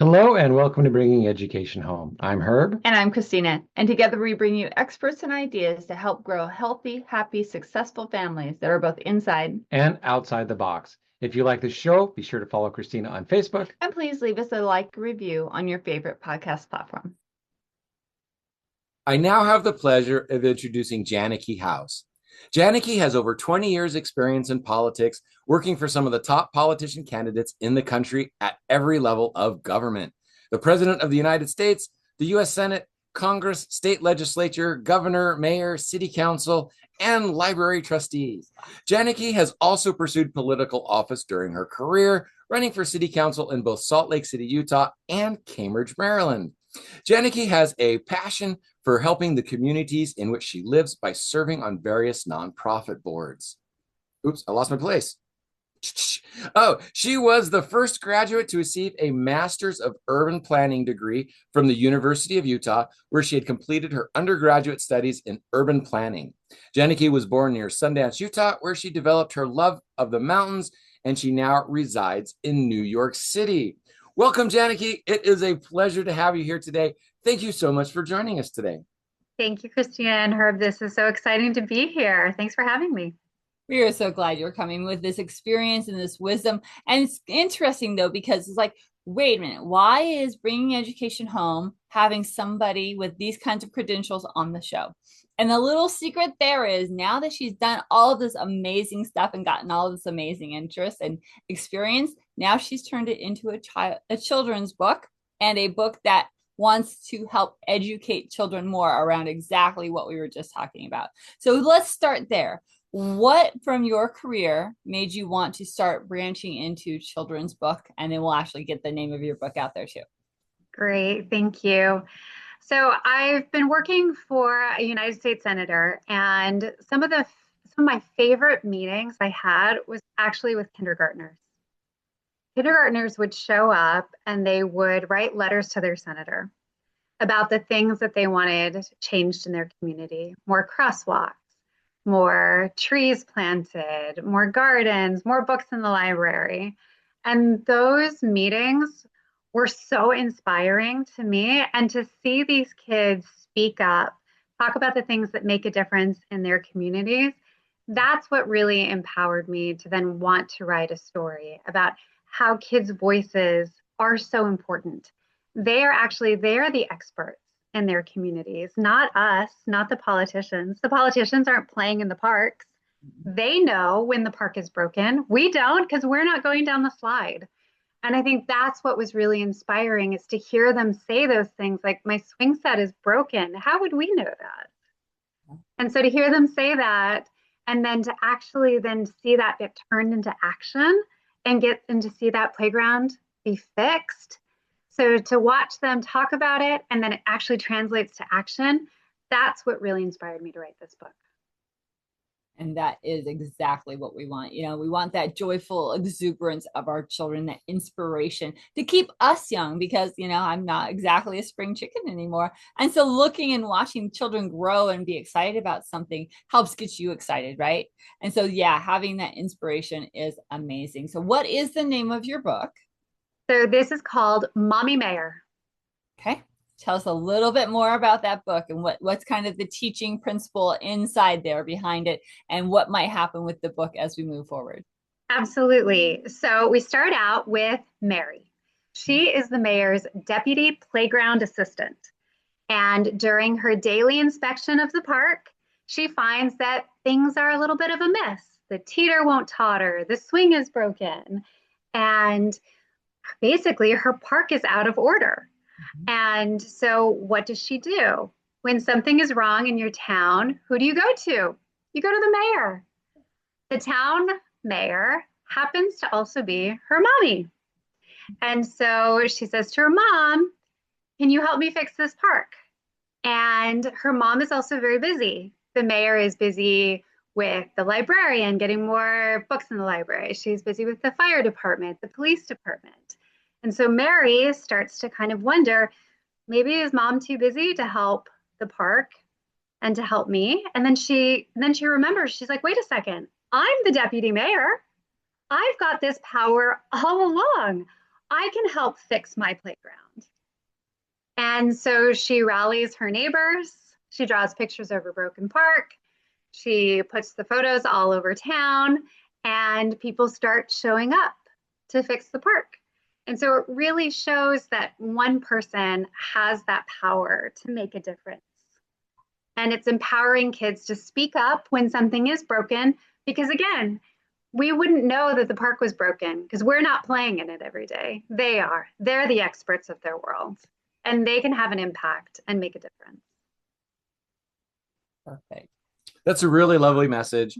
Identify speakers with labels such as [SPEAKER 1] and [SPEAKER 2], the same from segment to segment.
[SPEAKER 1] Hello and welcome to Bringing Education Home. I'm Herb.
[SPEAKER 2] And I'm Christina. And together we bring you experts and ideas to help grow healthy, happy, successful families that are both inside.
[SPEAKER 1] And outside the box. If you like the show, be sure to follow Christina on Facebook.
[SPEAKER 2] And please leave us a like review on your favorite podcast platform.
[SPEAKER 3] I now have the pleasure of introducing Janneke House. Janneke has over 20 years experience in politics, working for some of the top politician candidates in the country at every level of government. The President of the United States, the U.S. Senate, Congress, state legislature, governor, mayor, city council, and library trustees. Janneke has also pursued political office during her career, running for city council in both Salt Lake City, Utah, and Cambridge, Maryland. Janneke has a passion for helping the communities in which she lives by serving on various nonprofit boards. Oops, I lost my place. Oh, she was the first graduate to receive a Master's of Urban Planning degree from the University of Utah, where she had completed her undergraduate studies in urban planning. Janneke was born near Sundance, Utah, where she developed her love of the mountains, and she now resides in New York City. Welcome, Janneke. It is a pleasure to have you here today. Thank you so much for joining us today.
[SPEAKER 4] Thank you, Christina and Herb. This is so exciting to be here. Thanks for having me.
[SPEAKER 2] We are so glad you're coming with this experience and this wisdom. And it's interesting, though, because it's like, wait a minute, why is Bringing Education Home having somebody with these kinds of credentials on the show? And the little secret there is now that she's done all of this amazing stuff and gotten all of this amazing interest and experience, now she's turned it into a children's book and a book that wants to help educate children more around exactly what we were just talking about. So let's start there. What from your career made you want to start branching into children's book? And then we'll actually get the name of your book out there too.
[SPEAKER 4] Great, thank you. So I've been working for a United States Senator, and some of my favorite meetings I had was actually with kindergartners. Kindergartners would show up and they would write letters to their senator about the things that they wanted changed in their community: more crosswalks, more trees planted, more gardens, more books in the library. And those meetings were so inspiring to me. And to see these kids speak up, talk about the things that make a difference in their communities, that's what really empowered me to then want to write a story about how kids' voices are so important. They're the experts in their communities, not us, not the politicians. The politicians aren't playing in the parks. They know when the park is broken. We don't, because we're not going down the slide. And I think that's what was really inspiring, is to hear them say those things like, my swing set is broken. How would we know that? And so to hear them say that, and then to actually then see that get turned into action and to see that playground be fixed. So to watch them talk about it and then it actually translates to action, that's what really inspired me to write this book.
[SPEAKER 2] And that is exactly what we want. You know, we want that joyful exuberance of our children, that inspiration to keep us young, because, you know, I'm not exactly a spring chicken anymore. And so looking and watching children grow and be excited about something helps get you excited, right? And so, yeah, having that inspiration is amazing. So what is the name of your book?
[SPEAKER 4] So this is called Mommy Mayer.
[SPEAKER 2] Okay. Tell us a little bit more about that book and what's kind of the teaching principle inside there behind it, and what might happen with the book as we move forward.
[SPEAKER 4] Absolutely. So we start out with Mary. She is the mayor's deputy playground assistant. And during her daily inspection of the park, she finds that things are a little bit of a mess. The teeter won't totter, the swing is broken, and basically her park is out of order. And so what does she do? When something is wrong in your town, who do you go to? You go to the mayor. The town mayor happens to also be her mommy. And so she says to her mom, can you help me fix this park? And her mom is also very busy. The mayor is busy with the librarian, getting more books in the library. She's busy with the fire department, the police department. And so Mary starts to kind of wonder, maybe is mom too busy to help the park and to help me? And then she remembers, she's like, wait a second, I'm the deputy mayor. I've got this power all along. I can help fix my playground. And so she rallies her neighbors. She draws pictures of her broken park. She puts the photos all over town, and people start showing up to fix the park. And so it really shows that one person has that power to make a difference. And it's empowering kids to speak up when something is broken, because again, we wouldn't know that the park was broken because we're not playing in it every day. They are. They're the experts of their world, and they can have an impact and make a difference.
[SPEAKER 3] Perfect. That's a really lovely message.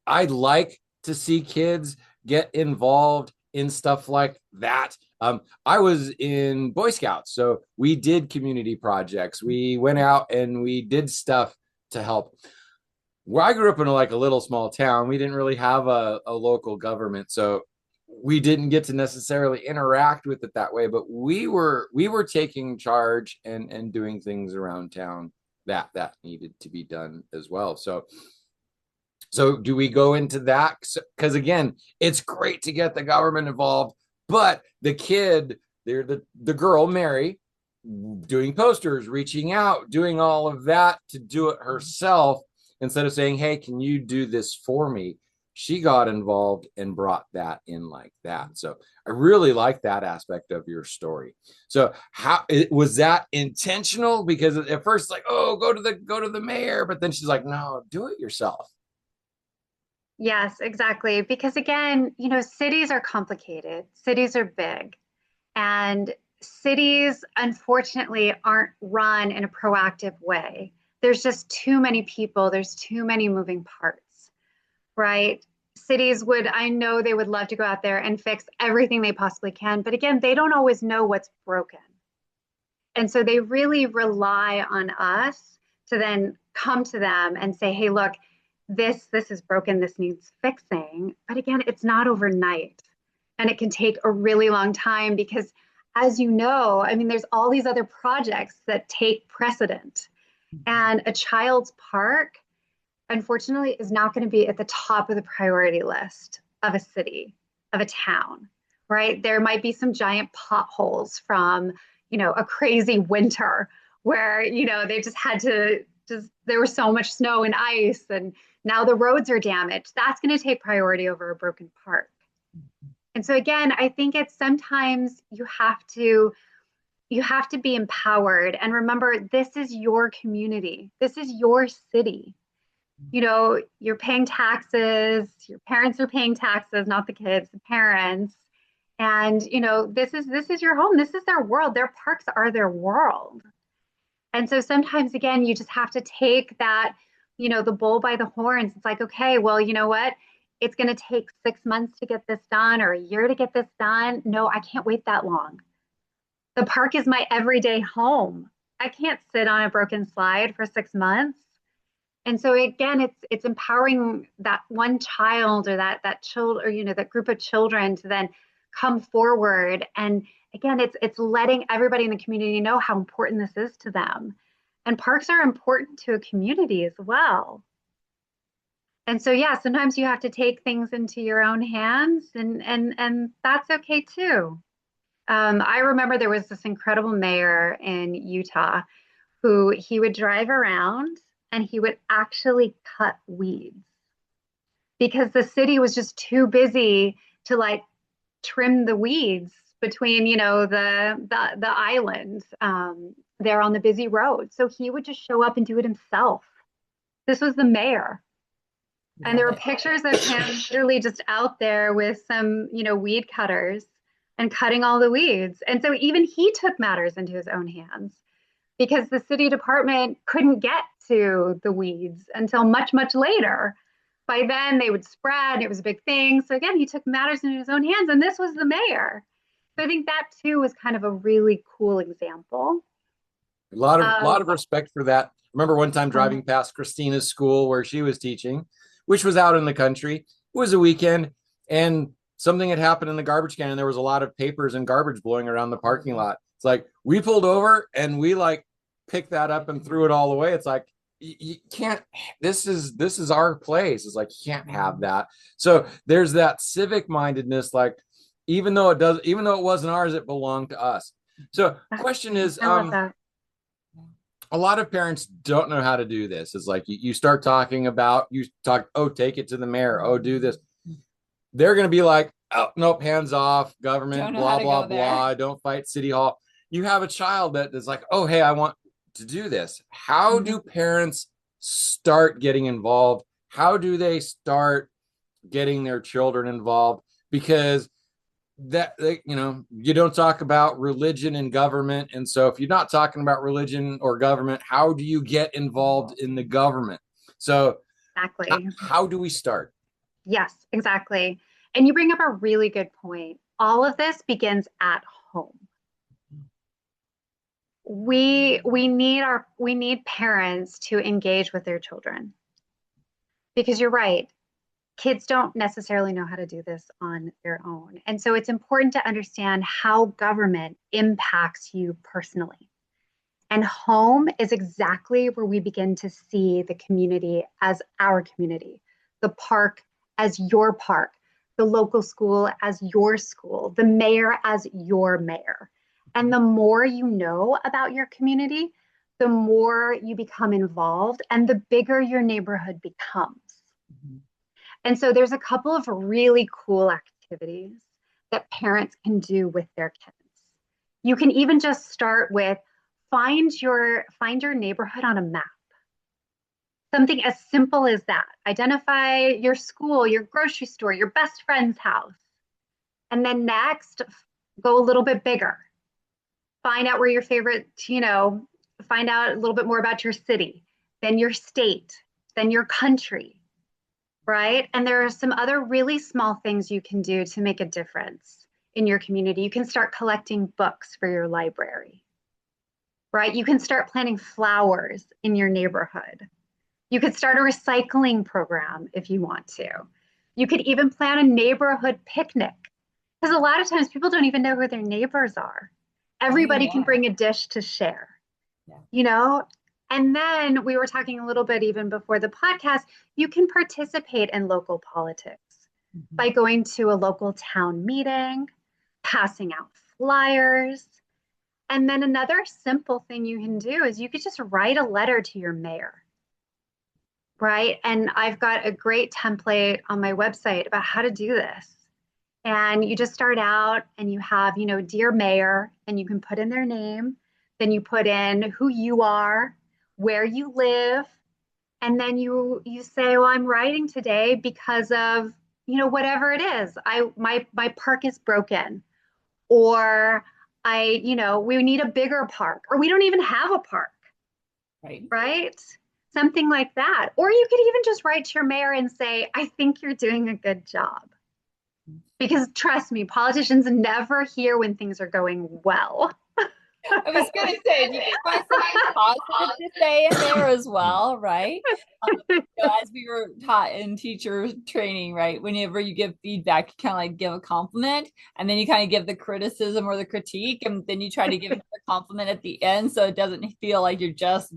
[SPEAKER 3] I'd like to see kids get involved in stuff like that. I was in Boy Scouts, so we did community projects. We went out and we did stuff to help. Where I grew up in a little small town, we didn't really have a local government, so we didn't get to necessarily interact with it that way. But we were taking charge and doing things around town that needed to be done as well. So do we go into that? Because again, it's great to get the government involved, but the kid, the girl, Mary, doing posters, reaching out, doing all of that to do it herself instead of saying, hey, can you do this for me? She got involved and brought that in like that. So I really like that aspect of your story. So how was that intentional? Because at first, like, oh, go to the mayor, but then she's like, no, do it yourself.
[SPEAKER 4] Yes, exactly. Because again, cities are complicated. Cities are big. And cities, unfortunately, aren't run in a proactive way. There's just too many people. There's too many moving parts, right? Cities I know they would love to go out there and fix everything they possibly can. But again, they don't always know what's broken. And so they really rely on us to then come to them and say, hey, look, this is broken, this needs fixing. But again, it's not overnight. And it can take a really long time because, as you know, I mean, there's all these other projects that take precedent. And a child's park, unfortunately, is not going to be at the top of the priority list of a city, of a town, right? There might be some giant potholes from, a crazy winter where, they just had to there was so much snow and ice and now the roads are damaged. That's going to take priority over a broken park. And so again, I think it's sometimes you have to be empowered and remember, this is your community. This is your city. You're paying taxes, your parents are paying taxes, not the kids, the parents. And, this is your home. This is their world. Their parks are their world. And so sometimes, again, you just have to take that, the bull by the horns. It's like, okay, well, you know what? It's going to take 6 months to get this done or a year to get this done. No, I can't wait that long. The park is my everyday home. I can't sit on a broken slide for 6 months. And so again, it's empowering that one child or that child or that group of children to then come forward. And again, it's letting everybody in the community know how important this is to them. And parks are important to a community as well. And so yeah, sometimes you have to take things into your own hands, and that's okay too. I remember there was this incredible mayor in Utah who he would drive around and he would actually cut weeds because the city was just too busy to trim the weeds between, the island there on the busy road. So he would just show up and do it himself. This was the mayor. And there were pictures of him literally just out there with some, weed cutters and cutting all the weeds. And so even he took matters into his own hands because the city department couldn't get to the weeds until much, much later. By then they would spread, it was a big thing. So again, he took matters into his own hands, and this was the mayor. So I think that too was kind of a really cool example.
[SPEAKER 3] A lot of respect for that. I remember one time driving past Christina's school where she was teaching, which was out in the country. It was a weekend and something had happened in the garbage can and there was a lot of papers and garbage blowing around the parking lot. It's like we pulled over and we picked that up and threw it all away. It's like, you can't, this is our place. It's like, you can't have that. So there's that civic mindedness, even though it wasn't ours, it belonged to us. So question is,
[SPEAKER 4] I love that.
[SPEAKER 3] a lot of parents don't know how to do this. It's like you start talking about, oh, take it to the mayor, oh, do this. They're going to be like, oh, nope, hands off, government, blah, blah, blah. Don't fight city hall. You have a child that is like, oh, hey, I want to do this. How do parents start getting involved? How do they start getting their children involved? Because you don't talk about religion and government. And so if you're not talking about religion or government, how do you get involved in the government? So
[SPEAKER 4] exactly.
[SPEAKER 3] How do we start?
[SPEAKER 4] Yes, exactly. And you bring up a really good point. All of this begins at home. We need parents to engage with their children, because you're right. Kids don't necessarily know how to do this on their own. And so it's important to understand how government impacts you personally. And home is exactly where we begin to see the community as our community, the park as your park, the local school as your school, the mayor as your mayor. And the more you know about your community, the more you become involved and the bigger your neighborhood becomes. Mm-hmm. And so there's a couple of really cool activities that parents can do with their kids. You can even just start with find your neighborhood on a map. Something as simple as that. Identify your school, your grocery store, your best friend's house. And then next, go a little bit bigger. Find out where your favorite, find out a little bit more about your city, then your state, then your country, right? And there are some other really small things you can do to make a difference in your community. You can start collecting books for your library, right? You can start planting flowers in your neighborhood. You could start a recycling program if you want to. You could even plan a neighborhood picnic, because a lot of times people don't even know who their neighbors are. Everybody can bring a dish to share, And then we were talking a little bit even before the podcast, you can participate in local politics by going to a local town meeting, passing out flyers. And then another simple thing you can do is you could just write a letter to your mayor, right? And I've got a great template on my website about how to do this. And you just start out and you have, dear mayor, and you can put in their name. Then you put in who you are, where you live. And then you say, well, I'm writing today because of, whatever it is. My park is broken, or we need a bigger park, or we don't even have a park. Right? Something like that. Or you could even just write to your mayor and say, I think you're doing a good job. Because trust me, politicians never hear when things are going well.
[SPEAKER 2] I was going to say, you can find something positive to say in there as well, right? As we were taught in teacher training, right? Whenever you give feedback, you kind of like give a compliment, and then you kind of give the criticism or the critique, and then you try to give a compliment at the end, so it doesn't feel like you're just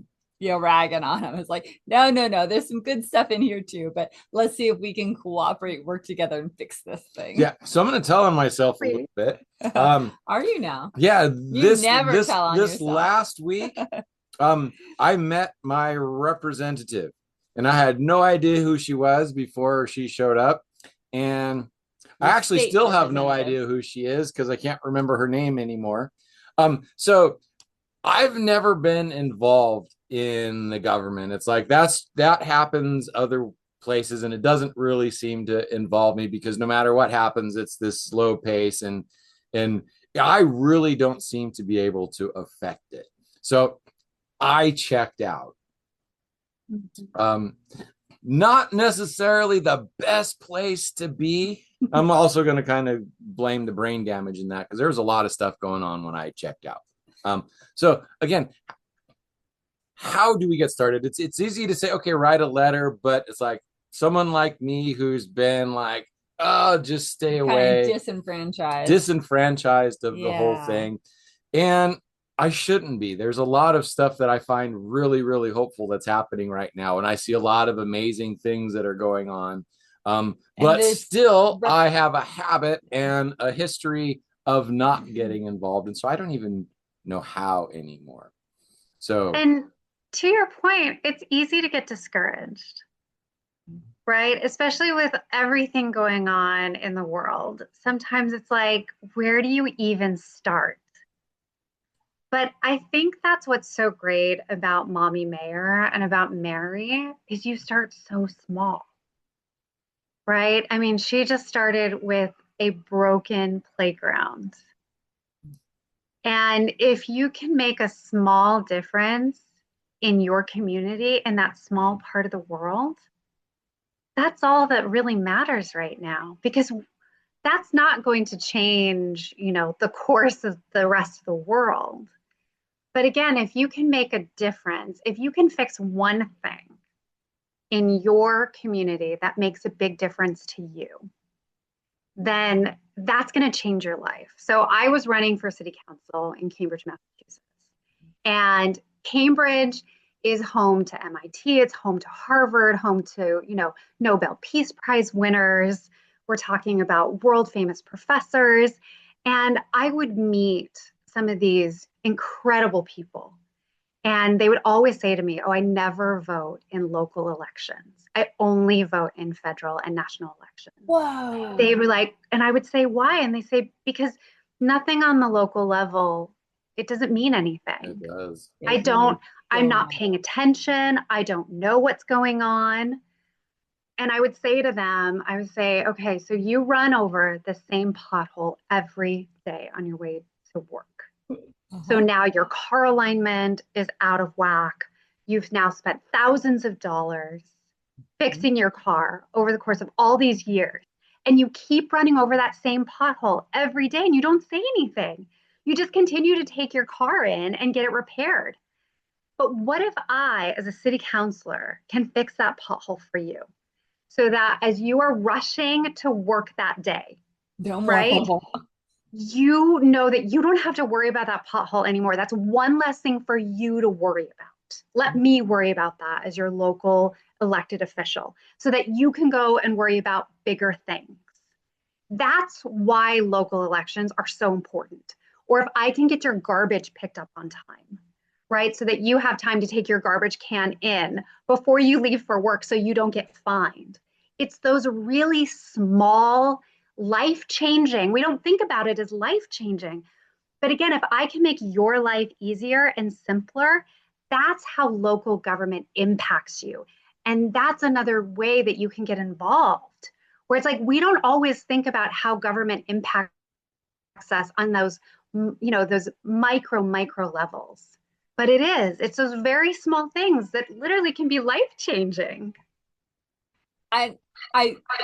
[SPEAKER 2] ragging on them. It's like, no, there's some good stuff in here too, but let's see if we can cooperate, work together, and fix this thing.
[SPEAKER 3] Yeah, so I'm going to tell on myself a little bit.
[SPEAKER 2] Are you now?
[SPEAKER 3] Yeah,
[SPEAKER 2] this
[SPEAKER 3] last week, I met my representative, and I had no idea who she was before she showed up, and I actually still have no idea who she is because I can't remember her name anymore. So I've never been involved in the government. It's like that happens other places, and it doesn't really seem to involve me because no matter what happens, it's this slow pace, and I really don't seem to be able to affect it. So I checked out. Not necessarily the best place to be. I'm also going to kind of blame the brain damage in that because there was a lot of stuff going on when I checked out. So again, how do we get started? It's easy to say, okay, write a letter, but it's like someone like me who's been like, oh, just stay away, disenfranchised of the whole thing. And I shouldn't be. There's a lot of stuff that I find really, really hopeful that's happening right now. And I see a lot of amazing things that are going on. But
[SPEAKER 2] this-
[SPEAKER 3] still, I have a habit and a history of not getting involved. And so I don't even know how anymore. So,
[SPEAKER 4] And to your point, it's easy to get discouraged, right? Especially with everything going on in the world. Sometimes it's like, where do you even start? But I think that's what's so great about Mommy Mayer and about Mary is you start so small, right? I mean, she just started with a broken playground. And if you can make a small difference in your community in that small part of the world, that's all that really matters right now, because that's not going to change, the course of the rest of the world. But again, if you can make a difference, if you can fix one thing in your community that makes a big difference to you, then that's going to change your life. So I was running for city council in Cambridge, Massachusetts. And Cambridge is home to MIT, it's home to Harvard, home to, Nobel Peace Prize winners. We're talking about world famous professors. And I would meet some of these incredible people. And they would always say to me, oh, I never vote in local elections. I only vote in federal and national elections.
[SPEAKER 2] Whoa.
[SPEAKER 4] They were like, and I would say, why? And they say, because nothing on the local level, it doesn't mean anything.
[SPEAKER 3] it does.
[SPEAKER 4] I'm not paying attention. I don't know what's going on. And I would say to them, okay, so you run over the same pothole every day on your way to work. So now your car alignment is out of whack. You've now spent thousands of dollars fixing your car over the course of all these years. And you keep running over that same pothole every day and you don't say anything. You just continue to take your car in and get it repaired. But what if I, as a city councilor, can fix that pothole for you so that as you are rushing to work that day, right? You know that you don't have to worry about that pothole anymore. That's one less thing for you to worry about. Let me worry about that as your local elected official so that you can go and worry about bigger things. That's why local elections are so important. Or if I can get your garbage picked up on time, right? So that you have time to take your garbage can in before you leave for work so you don't get fined. It's those really small, life-changing. We don't think about it as life-changing. But again, if I can make your life easier and simpler, that's how local government impacts you. And that's another way that you can get involved, where it's like we don't always think about how government impacts us on those, those micro levels. But it's those very small things that literally can be life-changing.
[SPEAKER 2] I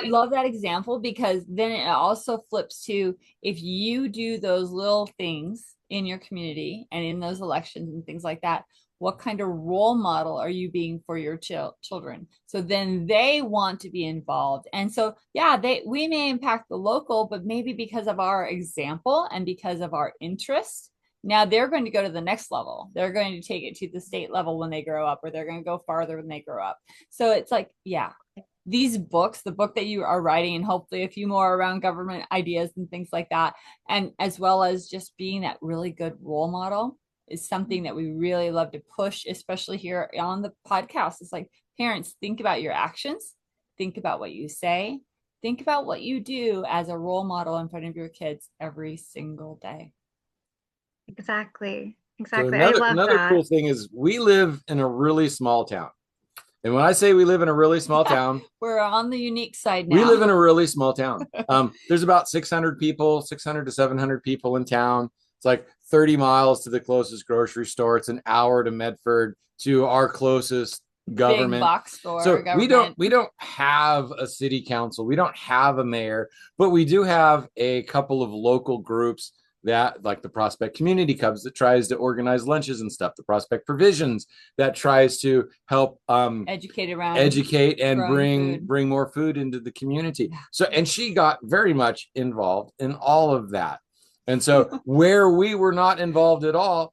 [SPEAKER 2] love that example because then it also flips to if you do those little things in your community and in those elections and things like that, what kind of role model are you being for your children? So then they want to be involved. And so, yeah, we may impact the local, but maybe because of our example and because of our interest, now they're going to go to the next level. They're going to take it to the state level when they grow up, or they're going to go farther when they grow up. So it's like, yeah, these books, the book that you are writing, and hopefully a few more around government ideas and things like that, and as well as just being that really good role model is something that we really love to push, especially here on the podcast. It's like, parents, think about your actions, think about what you say, think about what you do as a role model in front of your kids every single day.
[SPEAKER 4] Exactly.
[SPEAKER 3] So
[SPEAKER 4] I love
[SPEAKER 3] another
[SPEAKER 4] that.
[SPEAKER 3] cool thing is we live in a really small town. And when I say we live in a really small town,
[SPEAKER 2] we're on the unique side now.
[SPEAKER 3] We live in a really small town. There's about 600 to 700 people in town. It's like 30 miles to the closest grocery store. It's an hour to Medford to our closest government.
[SPEAKER 2] Big box store.
[SPEAKER 3] So
[SPEAKER 2] government.
[SPEAKER 3] we don't have a city council. We don't have a mayor, but we do have a couple of local groups that, like the Prospect Community Clubs, that tries to organize lunches and stuff, the Prospect Provisions that tries to help educate and bring more food into the community. So, and she got very much involved in all of that. And so where we were not involved at all,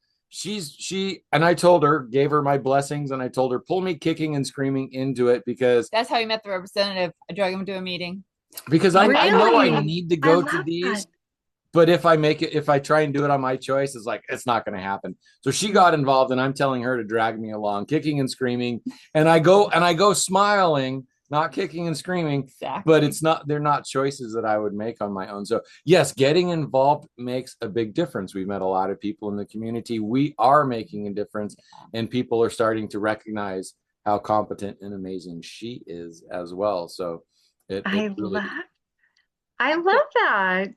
[SPEAKER 3] and I told her, gave her my blessings, and I told her, pull me kicking and screaming into it, because
[SPEAKER 2] That's how you met the representative. I drag him to a meeting.
[SPEAKER 3] I know I
[SPEAKER 4] Really?
[SPEAKER 3] need to
[SPEAKER 4] I
[SPEAKER 3] go
[SPEAKER 4] love
[SPEAKER 3] to these,
[SPEAKER 4] that.
[SPEAKER 3] but if I try and do it on my choice, it's like, it's not going to happen. So she got involved, and I'm telling her to drag me along, kicking and screaming. And I go smiling, not kicking and screaming,
[SPEAKER 2] Exactly.
[SPEAKER 3] but they're not choices that I would make on my own. So yes, getting involved makes a big difference. We've met a lot of people in the community. We are making a difference, and people are starting to recognize how competent and amazing she is as well. So it really,
[SPEAKER 4] I love that.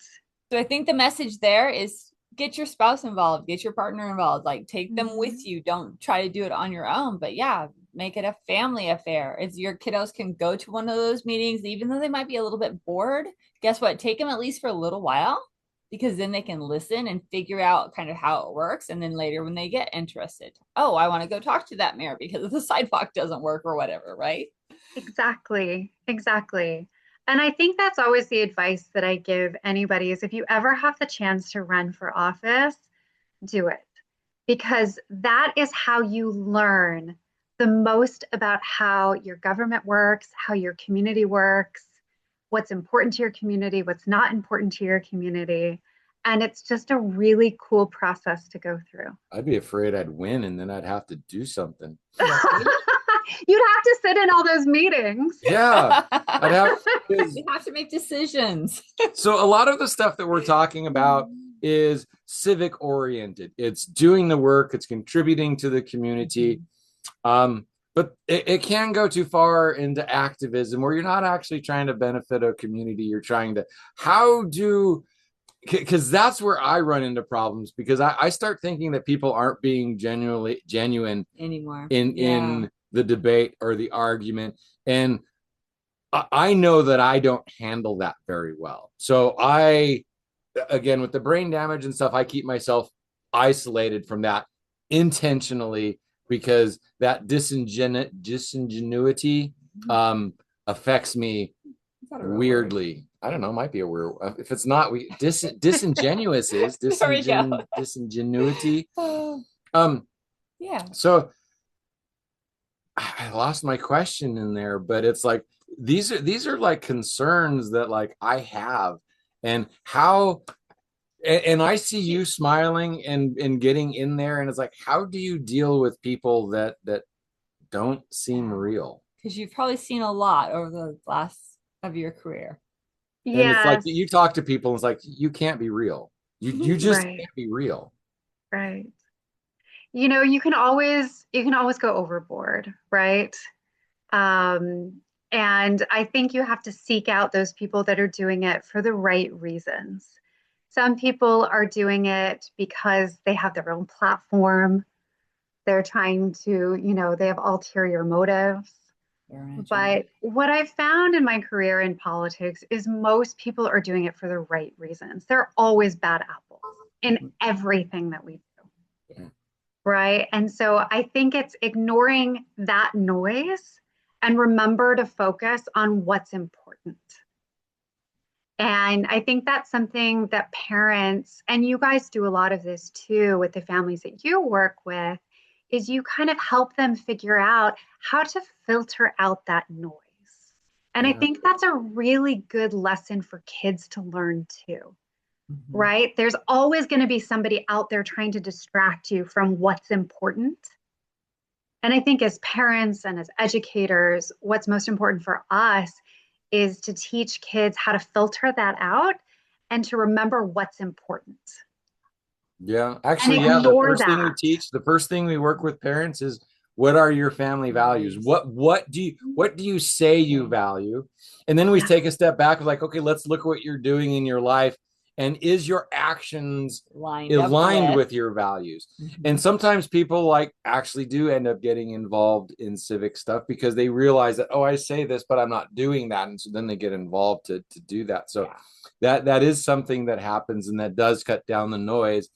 [SPEAKER 2] So I think the message there is get your spouse involved, get your partner involved, like take them with you. Don't try to do it on your own, but yeah, make it a family affair. If your kiddos can go to one of those meetings, even though they might be a little bit bored, guess what? Take them at least for a little while, because then they can listen and figure out kind of how it works. And then later when they get interested, oh, I want to go talk to that mayor because the sidewalk doesn't work or whatever, right?
[SPEAKER 4] Exactly. Exactly. And I think that's always the advice that I give anybody is if you ever have the chance to run for office, do it. Because that is how you learn the most about how your government works, how your community works, what's important to your community, what's not important to your community. And it's just a really cool process to go through.
[SPEAKER 3] I'd be afraid I'd win, and then I'd have to do something.
[SPEAKER 4] You'd have to sit in all those meetings.
[SPEAKER 3] Yeah, I'd have.
[SPEAKER 2] You have to make decisions.
[SPEAKER 3] So a lot of the stuff that we're talking about is civic oriented. It's doing the work, it's contributing to the community. But it can go too far into activism where you're not actually trying to benefit a community. You're trying to, because that's where I run into problems, because I start thinking that people aren't being genuine
[SPEAKER 2] anymore
[SPEAKER 3] in the debate or the argument. And I know that I don't handle that very well. So again, with the brain damage and stuff, I keep myself isolated from that intentionally, because that disingenuity affects me weirdly. I don't know, might be a word. If it's not, disingenuous is disingenuity.
[SPEAKER 2] Yeah.
[SPEAKER 3] So I lost my question in there, but it's like these are like concerns that like I have, and how, and I see you smiling and getting in there, and it's like, how do you deal with people that don't seem real?
[SPEAKER 2] Because you've probably seen a lot over the last of your career.
[SPEAKER 3] And it's like you talk to people, and it's like, you can't be real. You just
[SPEAKER 4] Right.
[SPEAKER 3] can't be real.
[SPEAKER 4] Right. You know, you can always go overboard, right? And I think you have to seek out those people that are doing it for the right reasons. Some people are doing it because they have their own platform. They're trying to, they have ulterior motives. But what I've found in my career in politics is most people are doing it for the right reasons. There are always bad apples in everything that we do.
[SPEAKER 3] Yeah.
[SPEAKER 4] Right. And so I think it's ignoring that noise and remember to focus on what's important. And I think that's something that parents, and you guys do a lot of this too with the families that you work with, is you kind of help them figure out how to filter out that noise. And I think that's a really good lesson for kids to learn too. Right? There's always going to be somebody out there trying to distract you from what's important. And I think as parents and as educators, what's most important for us is to teach kids how to filter that out and to remember what's important.
[SPEAKER 3] Yeah, actually, the first thing we work with parents is, what are your family values? What do you say you value? And then we take a step back, like, okay, let's look at what you're doing in your life, and is your actions aligned with your values? And sometimes people like actually do end up getting involved in civic stuff because they realize that, oh, I say this, but I'm not doing that. And so then they get involved to do that. So that is something that happens, and that does cut down the noise,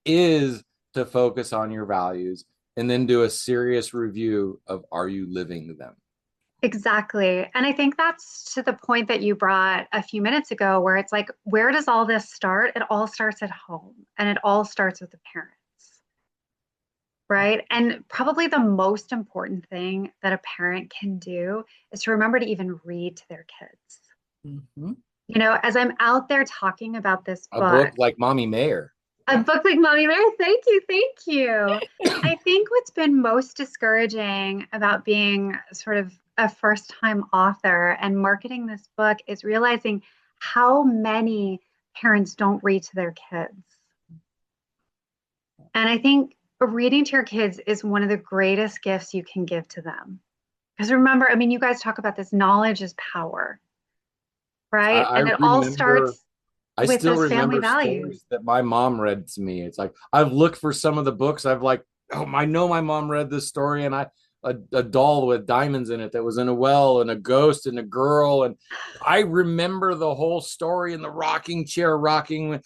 [SPEAKER 3] is to focus on your values and then do a serious review of, are you living them?
[SPEAKER 4] Exactly. And I think that's to the point that you brought a few minutes ago, where it's like, where does all this start? It all starts at home, and it all starts with the parents. right? And probably the most important thing that a parent can do is to remember to even read to their kids.
[SPEAKER 2] Mhm.
[SPEAKER 4] You know, as I'm out there talking about this
[SPEAKER 3] A
[SPEAKER 4] book,
[SPEAKER 3] book like Mommy Mayer.
[SPEAKER 4] a book like Mommy Mary, thank you, thank you. I think what's been most discouraging about being sort of a first-time author and marketing this book is realizing how many parents don't read to their kids. And I think reading to your kids is one of the greatest gifts you can give to them. Because remember, I mean, you guys talk about this, knowledge is power, right?
[SPEAKER 3] I
[SPEAKER 4] And it all
[SPEAKER 3] remember,
[SPEAKER 4] starts
[SPEAKER 3] I
[SPEAKER 4] with
[SPEAKER 3] still
[SPEAKER 4] those family
[SPEAKER 3] remember
[SPEAKER 4] values.
[SPEAKER 3] stories that my mom read to me. It's like I've looked for some of the books. I've like, oh, I know my mom read this story, and a doll with diamonds in it that was in a well, and a ghost and a girl, and I remember the whole story in the rocking chair, rocking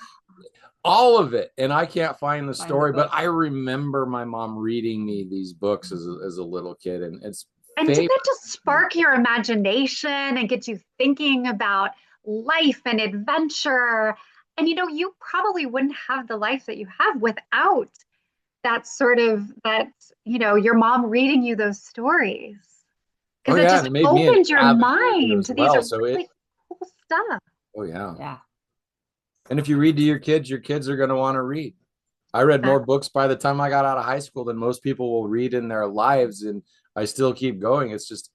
[SPEAKER 3] all of it. And I can't find the
[SPEAKER 2] Find the
[SPEAKER 3] story, but
[SPEAKER 2] book.
[SPEAKER 3] I remember my mom reading me these books as a little kid, and it's
[SPEAKER 4] And didn't
[SPEAKER 3] favorite.
[SPEAKER 4] that just spark your imagination and get you thinking about life and adventure? And you know, you probably wouldn't have the life that you have without that sort of that, you know, your mom reading you those stories.
[SPEAKER 3] Oh
[SPEAKER 4] Because it
[SPEAKER 3] yeah, and
[SPEAKER 4] just
[SPEAKER 3] it made me an
[SPEAKER 4] opened your
[SPEAKER 3] avid reader
[SPEAKER 4] mind
[SPEAKER 3] as
[SPEAKER 4] to these
[SPEAKER 3] well.
[SPEAKER 4] are
[SPEAKER 3] So it,
[SPEAKER 4] really cool stuff.
[SPEAKER 3] oh yeah.
[SPEAKER 2] Yeah.
[SPEAKER 3] And if you read to your kids are going to want to read. I read more books by the time I got out of high school than most people will read in their lives, and I still keep going. It's just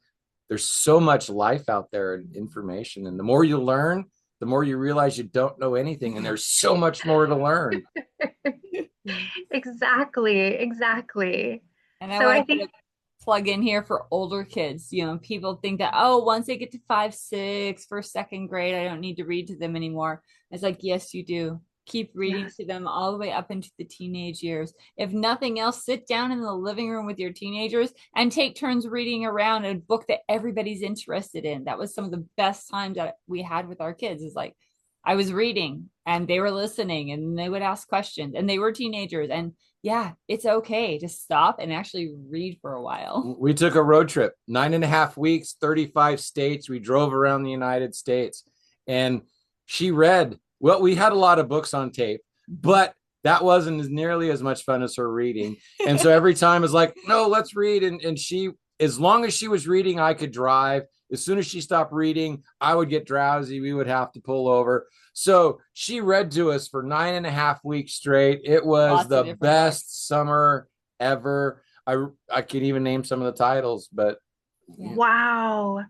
[SPEAKER 3] there's so much life out there and information, and the more you learn, the more you realize you don't know anything, and there's so much more to learn.
[SPEAKER 4] Exactly, exactly.
[SPEAKER 2] And I
[SPEAKER 4] So
[SPEAKER 2] want
[SPEAKER 4] I
[SPEAKER 2] to put
[SPEAKER 4] think,
[SPEAKER 2] a plug in here for older kids. You know, people think that, oh, once they get to 5, 6, first, second grade, I don't need to read to them anymore. It's like, yes, you do. Keep reading
[SPEAKER 4] yes.
[SPEAKER 2] to them all the way up into the teenage years. If nothing else, sit down in the living room with your teenagers and take turns reading around a book that everybody's interested in. That was some of the best times that we had with our kids. Is like, I was reading and they were listening and they would ask questions and they were teenagers. And yeah, it's okay to stop and actually read for a while.
[SPEAKER 3] We took a road trip, 9.5 weeks, 35 states. We drove around the United States, and she read. Well, we had a lot of books on tape, but that wasn't as nearly as much fun as her reading. And so every time it's like, no, let's read. And she, as long as she was reading, I could drive. As soon as she stopped reading, I would get drowsy. We would have to pull over. So she read to us for 9.5 weeks straight. It was the best
[SPEAKER 2] books.
[SPEAKER 3] summer ever. I could even name some of the titles, but
[SPEAKER 2] Yeah.
[SPEAKER 4] Wow.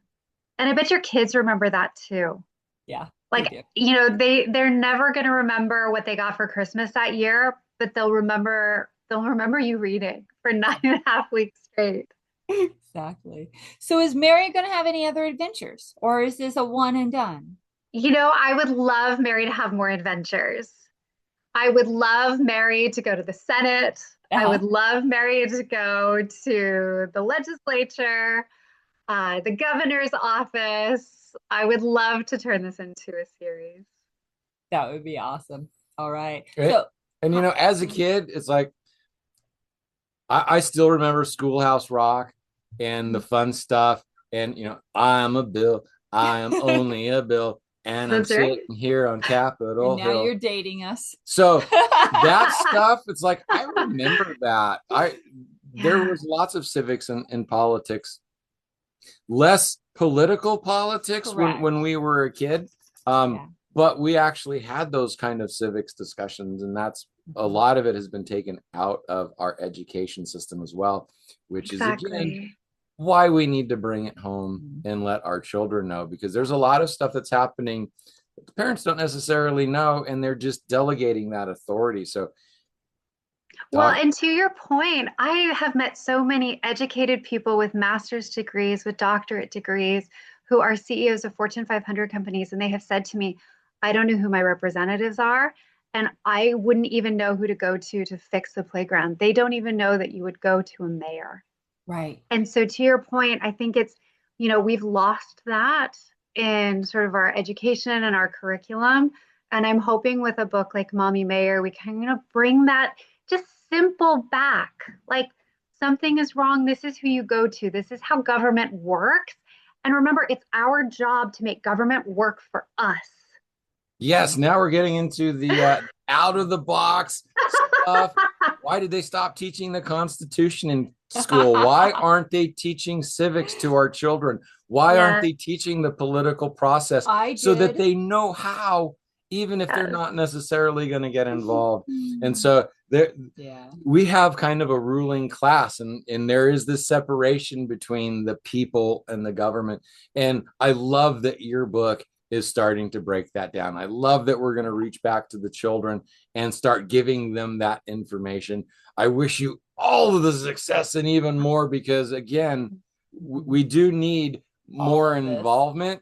[SPEAKER 4] And I bet your kids remember that too.
[SPEAKER 2] Yeah.
[SPEAKER 4] Like, you know, they're never going to remember what they got for Christmas that year, but they'll remember you reading for 9.5 weeks straight.
[SPEAKER 2] Exactly. So is Mary going to have any other adventures or is this a one and done?
[SPEAKER 4] You know, I would love Mary to have more adventures. I would love Mary to go to the Senate. I
[SPEAKER 2] Uh-huh.
[SPEAKER 4] would love Mary to go to the legislature, the governor's office. I would love to turn this into a series.
[SPEAKER 2] That would be awesome. All right.
[SPEAKER 3] And you know, as a kid, it's like I still remember Schoolhouse Rock and the fun stuff. And you know, I'm a Bill, I am only a Bill, and I'm
[SPEAKER 4] That's right.
[SPEAKER 3] sitting here on Capitol
[SPEAKER 2] and now
[SPEAKER 3] Hill.
[SPEAKER 2] you're dating us.
[SPEAKER 3] So that stuff, it's like I remember that. There was lots of civics in politics, less political politics when we were a kid. But we actually had those kind of civics discussions, and that's a lot of it has been taken out of our education system as well, which is again why we need to bring it home and let our children know, because there's a lot of stuff that's happening that the parents don't necessarily know, and they're just delegating that authority. So
[SPEAKER 4] well, and to your point, I have met so many educated people with master's degrees, with doctorate degrees, who are CEOs of Fortune 500 companies, and they have said to me, I don't know who my representatives are, and I wouldn't even know who to go to fix the playground. They don't even know that you would go to a mayor.
[SPEAKER 2] Right.
[SPEAKER 4] And so to your point, I think it's, you know, we've lost that in sort of our education and our curriculum. And I'm hoping with a book like Mommy Mayer, we can, you know, bring that just simple back. Like, something is wrong. This is who you go to. This is how government works. And remember, it's our job to make government work for us.
[SPEAKER 3] Yes, now we're getting into the out of the box stuff. Why did they stop teaching the Constitution in school? Why aren't they teaching civics to our children? Why aren't they teaching the political process so that they know how, even if they're not necessarily going to get involved? And so there, we have kind of a ruling class, and there is this separation between the people and the government. And I love that your book is starting to break that down. I love that we're going to reach back to the children and start giving them that information. I wish you all of the success and even more, because again, we do need more involvement.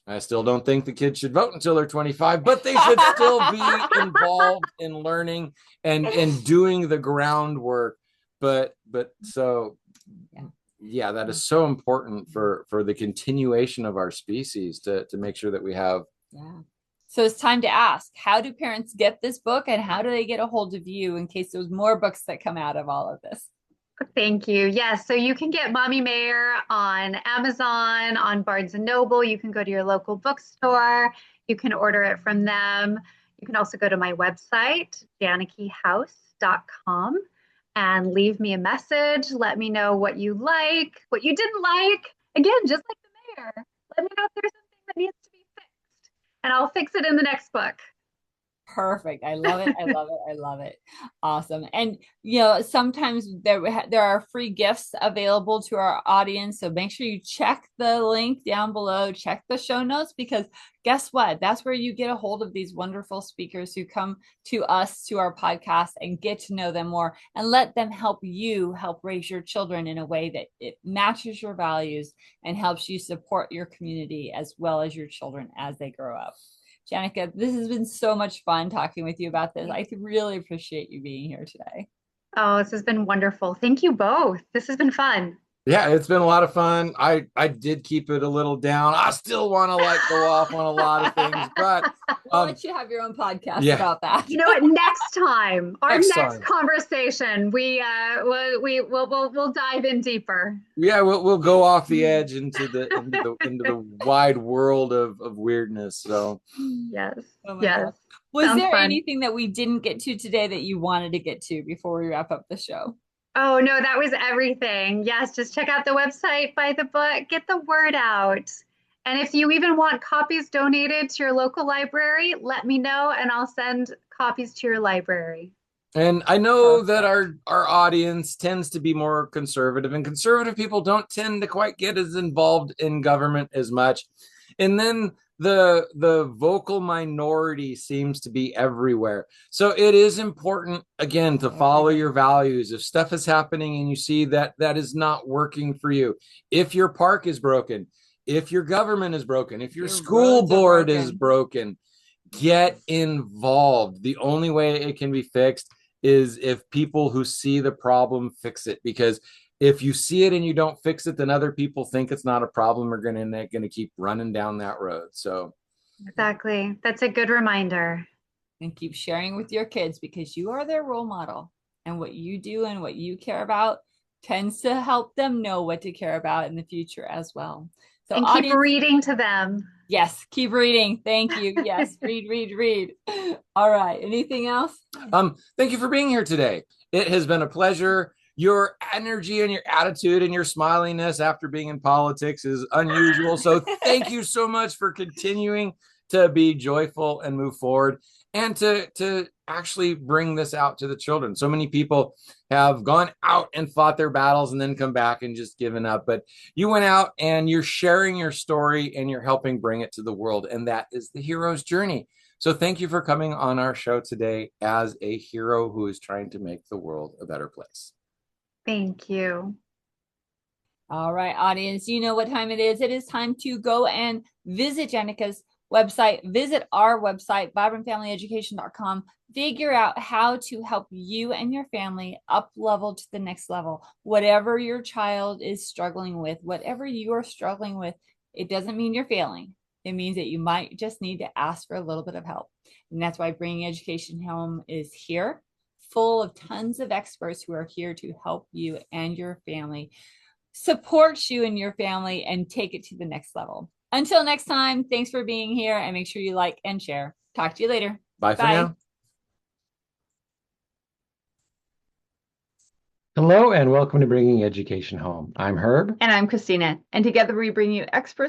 [SPEAKER 3] I still don't think the kids should vote until they're 25, but they should still be involved in learning and doing the groundwork. But so yeah, that is so important for the continuation of our species, to make sure that we have.
[SPEAKER 2] So it's time to ask, how do parents get this book, and how do they get a hold of you in case there's more books that come out of all of this?
[SPEAKER 4] Thank you. Yes, so you can get Mommy Mayer on Amazon, on Barnes & Noble. You can go to your local bookstore. You can order it from them. You can also go to my website, jannekehouse.com, and leave me a message. Let me know what you like, what you didn't like. Again, just like the mayor, let me know if there's something that needs to be fixed, and I'll fix it in the next book.
[SPEAKER 2] Perfect. I love it. I love it. I love it. Awesome. And, you know, sometimes there are free gifts available to our audience. So make sure you check the link down below, check the show notes, because guess what? That's where you get a hold of these wonderful speakers who come to us, to our podcast, and get to know them more, and let them help raise your children in a way that it matches your values and helps you support your community as well as your children as they grow up. Janneke, this has been so much fun talking with you about this. I really appreciate you being here today.
[SPEAKER 4] Oh, this has been wonderful. Thank you both. This has been fun.
[SPEAKER 3] Yeah, it's been a lot of fun. I did keep it a little down. I still want to go off on a lot of things, but
[SPEAKER 2] I'll let you have your own podcast about that.
[SPEAKER 4] You know what? Next time, our next conversation, we'll dive in deeper.
[SPEAKER 3] Yeah, we'll go off the edge into the wide world of weirdness. So
[SPEAKER 4] yes,
[SPEAKER 2] yes. Was there anything that we didn't get to today that you wanted to get to before we wrap up the show?
[SPEAKER 4] Oh, no, that was everything. Yes, just check out the website, buy the book, get the word out. And if you even want copies donated to your local library, let me know and I'll send copies to your library.
[SPEAKER 3] And I know that our audience tends to be more conservative, and conservative people don't tend to quite get as involved in government as much. And then the vocal minority seems to be everywhere. So it is important, again, to follow your values. If stuff is happening and you see that is not working for you, if your park is broken, if your government is broken, if your school board is broken, get involved. The only way it can be fixed is if people who see the problem fix it, because if you see it and you don't fix it, then other people think it's not a problem. We're going to keep running down that road. So
[SPEAKER 4] exactly. That's a good reminder.
[SPEAKER 2] And keep sharing with your kids, because you are their role model, and what you do and what you care about tends to help them know what to care about in the future as well. So
[SPEAKER 4] and keep reading to them.
[SPEAKER 2] Yes, keep reading. Thank you. Yes, read. All right. Anything else?
[SPEAKER 3] Thank you for being here today. It has been a pleasure. Your energy and your attitude and your smiliness after being in politics is unusual. So thank you so much for continuing to be joyful and move forward, and to actually bring this out to the children. So many people have gone out and fought their battles and then come back and just given up. But you went out and you're sharing your story and you're helping bring it to the world. And that is the hero's journey. So thank you for coming on our show today as a hero who is trying to make the world a better place.
[SPEAKER 4] Thank you.
[SPEAKER 2] All right, audience, you know what time it is. It is time to go and visit Janneke's website, visit our website, vibrantfamilyeducation.com, figure out how to help you and your family up level to the next level. Whatever your child is struggling with, whatever you are struggling with, it doesn't mean you're failing. It means that you might just need to ask for a little bit of help. And that's why Bringing Education Home is here, full of tons of experts who are here to help you and your family, support you and your family, and take it to the next level. Until next time, thanks for being here, and make sure you like and share. Talk to you later.
[SPEAKER 3] Bye for now.
[SPEAKER 1] Hello and welcome to Bringing Education Home. I'm Herb.
[SPEAKER 2] And I'm Christina. And together we bring you experts